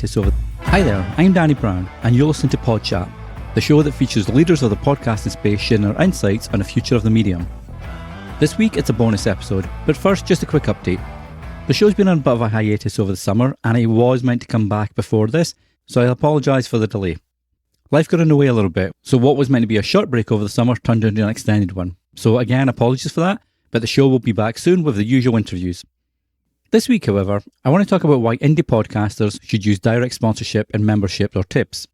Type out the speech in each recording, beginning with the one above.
hiatus over... Hi there, I'm Danny Brown, and you're listening to Pod Chat, the show that features the leaders of the podcasting space sharing their insights on the future of the medium. This week it's a bonus episode, but first just a quick update. The show's been on a bit of a hiatus over the summer, and it was meant to come back before this, so I apologise for the delay. Life got in the way a little bit, so what was meant to be a short break over the summer turned into an extended one. So again, apologies for that, but the show will be back soon with the usual interviews. This week, however, I want to talk about why indie podcasters should use direct sponsorship and membership or tips.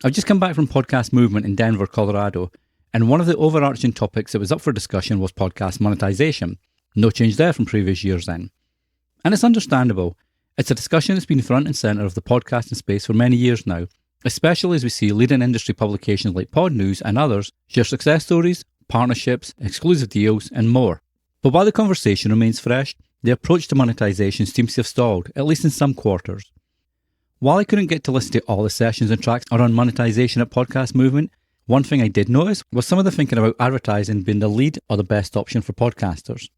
I've just come back from Podcast Movement in Denver, Colorado, and one of the overarching topics that was up for discussion was podcast monetization. No change there from previous years then. And it's understandable. It's a discussion that's been front and centre of the podcasting space for many years now, especially as we see leading industry publications like Pod News and others share success stories, partnerships, exclusive deals, and more. But while the conversation remains fresh, the approach to monetization seems to have stalled, at least in some quarters. While I couldn't get to listen to all the sessions and tracks around monetization at Podcast Movement, one thing I did notice was some of the thinking about advertising being the lead or the best option for podcasters.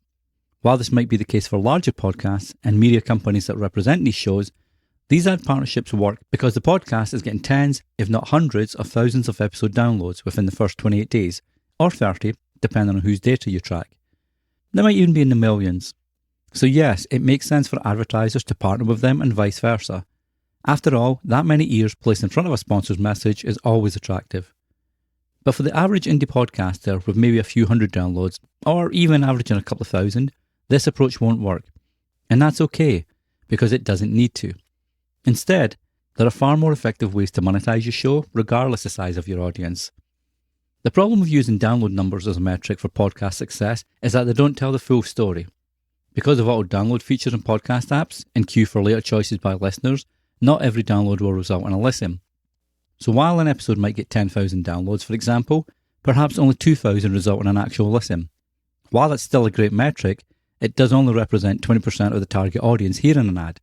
While this might be the case for larger podcasts and media companies that represent these shows, these ad partnerships work because the podcast is getting tens, if not hundreds, of thousands of episode downloads within the first 28 days, or 30, depending on whose data you track. They might even be in the millions. So yes, it makes sense for advertisers to partner with them and vice versa. After all, that many ears placed in front of a sponsor's message is always attractive. But for the average indie podcaster with maybe a few hundred downloads, or even averaging a couple of thousand, this approach won't work. And that's okay, because it doesn't need to. Instead, there are far more effective ways to monetize your show, regardless of the size of your audience. The problem with using download numbers as a metric for podcast success is that they don't tell the full story. Because of auto-download features in podcast apps and queue for later choices by listeners, not every download will result in a listen. So while an episode might get 10,000 downloads, for example, perhaps only 2,000 result in an actual listen. While that's still a great metric, it does only represent 20% of the target audience hearing an ad.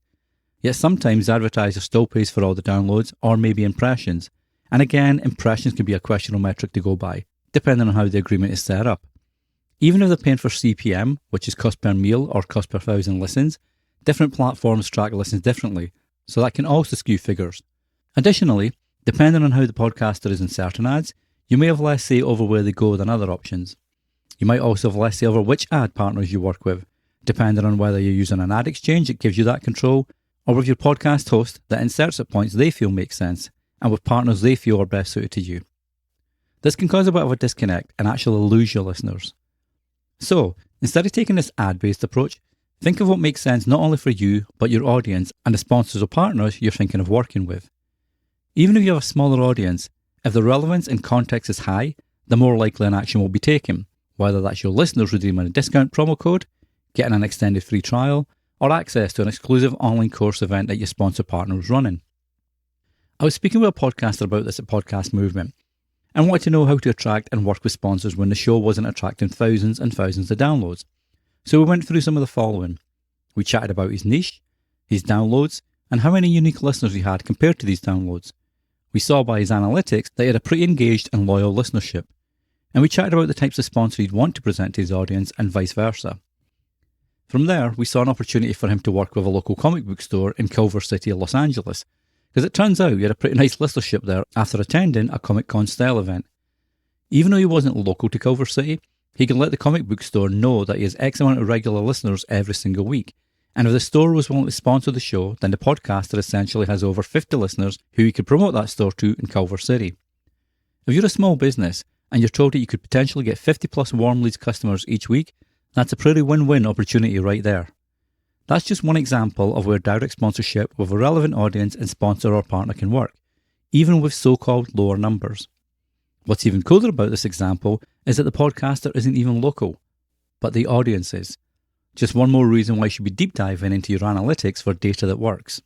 Yet sometimes the advertiser still pays for all the downloads or maybe impressions. And again, impressions can be a questionable metric to go by, depending on how the agreement is set up. Even if they're paying for CPM, which is cost per meal or cost per thousand listens, different platforms track listens differently, so that can also skew figures. Additionally, depending on how the podcaster is inserting ads, you may have less say over where they go than other options. You might also have less say over which ad partners you work with, depending on whether you're using an ad exchange that gives you that control, or with your podcast host that inserts at points they feel make sense, and with partners they feel are best suited to you. This can cause a bit of a disconnect and actually lose your listeners. So, instead of taking this ad-based approach, think of what makes sense not only for you, but your audience and the sponsors or partners you're thinking of working with. Even if you have a smaller audience, if the relevance and context is high, the more likely an action will be taken, whether that's your listeners redeeming a discount promo code, getting an extended free trial, or access to an exclusive online course event that your sponsor partner is running. I was speaking with a podcaster about this at Podcast Movement, and wanted to know how to attract and work with sponsors when the show wasn't attracting thousands and thousands of downloads. So we went through some of the following. We chatted about his niche, his downloads, and how many unique listeners he had compared to these downloads. We saw by his analytics that he had a pretty engaged and loyal listenership. And we chatted about the types of sponsor he'd want to present to his audience and vice versa. From there, we saw an opportunity for him to work with a local comic book store in Culver City, Los Angeles, because it turns out he had a pretty nice listenership there after attending a Comic-Con style event. Even though he wasn't local to Culver City, he could let the comic book store know that he has X amount of regular listeners every single week, and if the store was willing to sponsor the show, then the podcaster essentially has over 50 listeners who he could promote that store to in Culver City. If you're a small business, and you're told that you could potentially get 50 plus warm leads customers each week, that's a pretty win-win opportunity right there. That's just one example of where direct sponsorship with a relevant audience and sponsor or partner can work, even with so-called lower numbers. What's even cooler about this example is that the podcaster isn't even local, but the audience is. Just one more reason why you should be deep diving into your analytics for data that works.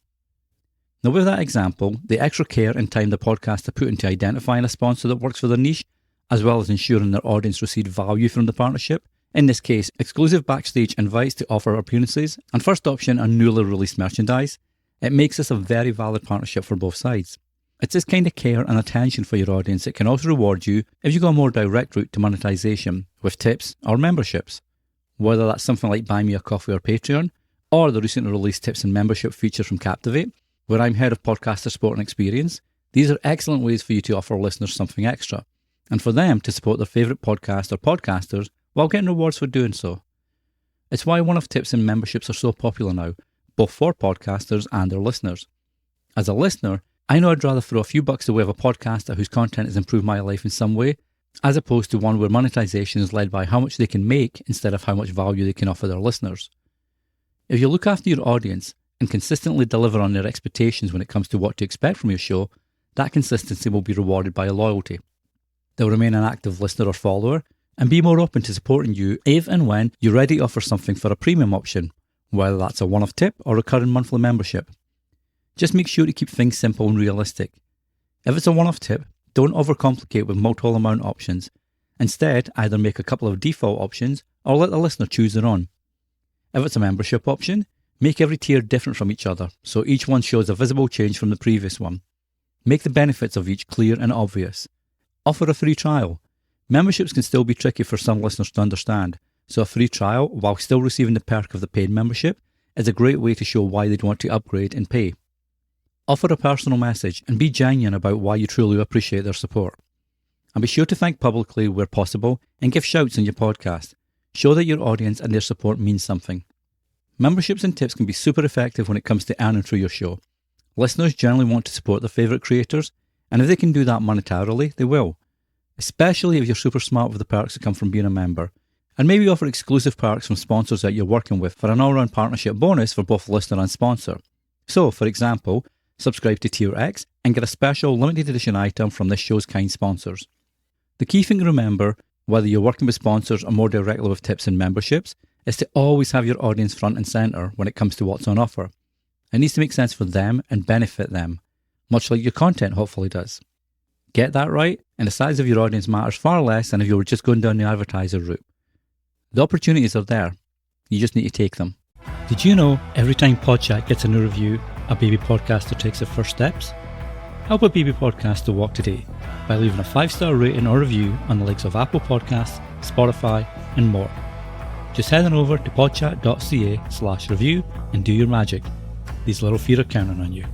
Now with that example, the extra care and time the podcaster put into identifying a sponsor that works for their niche, as well as ensuring their audience received value from the partnership, in this case, exclusive backstage invites to offer appearances, and first option on newly released merchandise, it makes this a very valid partnership for both sides. It's this kind of care and attention for your audience that can also reward you if you go a more direct route to monetization, with tips or memberships. Whether that's something like Buy Me a Coffee or Patreon, or the recently released tips and membership feature from Captivate, where I'm head of podcaster support and experience, these are excellent ways for you to offer listeners something extra, and for them to support their favourite podcast or podcasters while getting rewards for doing so. It's why one-off tips and memberships are so popular now, both for podcasters and their listeners. As a listener, I know I'd rather throw a few bucks away of a podcaster whose content has improved my life in some way, as opposed to one where monetization is led by how much they can make instead of how much value they can offer their listeners. If you look after your audience and consistently deliver on their expectations when it comes to what to expect from your show, that consistency will be rewarded by loyalty. They'll remain an active listener or follower and be more open to supporting you if and when you're ready to offer something for a premium option, whether that's a one-off tip or recurring monthly membership. Just make sure to keep things simple and realistic. If it's a one-off tip, don't overcomplicate with multiple amount options. Instead, either make a couple of default options or let the listener choose their own. If it's a membership option, make every tier different from each other, so each one shows a visible change from the previous one. Make the benefits of each clear and obvious. Offer a free trial. Memberships can still be tricky for some listeners to understand, so a free trial, while still receiving the perk of the paid membership, is a great way to show why they'd want to upgrade and pay. Offer a personal message and be genuine about why you truly appreciate their support. And be sure to thank publicly where possible and give shouts on your podcast. Show that your audience and their support means something. Memberships and tips can be super effective when it comes to earning through your show. Listeners generally want to support their favourite creators, and if they can do that monetarily, they will. Especially if you're super smart with the perks that come from being a member. And maybe offer exclusive perks from sponsors that you're working with for an all-round partnership bonus for both listener and sponsor. So, for example, subscribe to Tier X and get a special limited edition item from this show's kind sponsors. The key thing to remember, whether you're working with sponsors or more directly with tips and memberships, is to always have your audience front and centre when it comes to what's on offer. It needs to make sense for them and benefit them, much like your content hopefully does. Get that right, and the size of your audience matters far less than if you were just going down the advertiser route. The opportunities are there. You just need to take them. Did you know every time Podchat gets a new review, a baby podcaster takes their first steps? Help a baby podcaster walk today by leaving a 5-star rating or review on the likes of Apple Podcasts, Spotify, and more. Just head on over to podchat.ca/review and do your magic. These little feet are counting on you.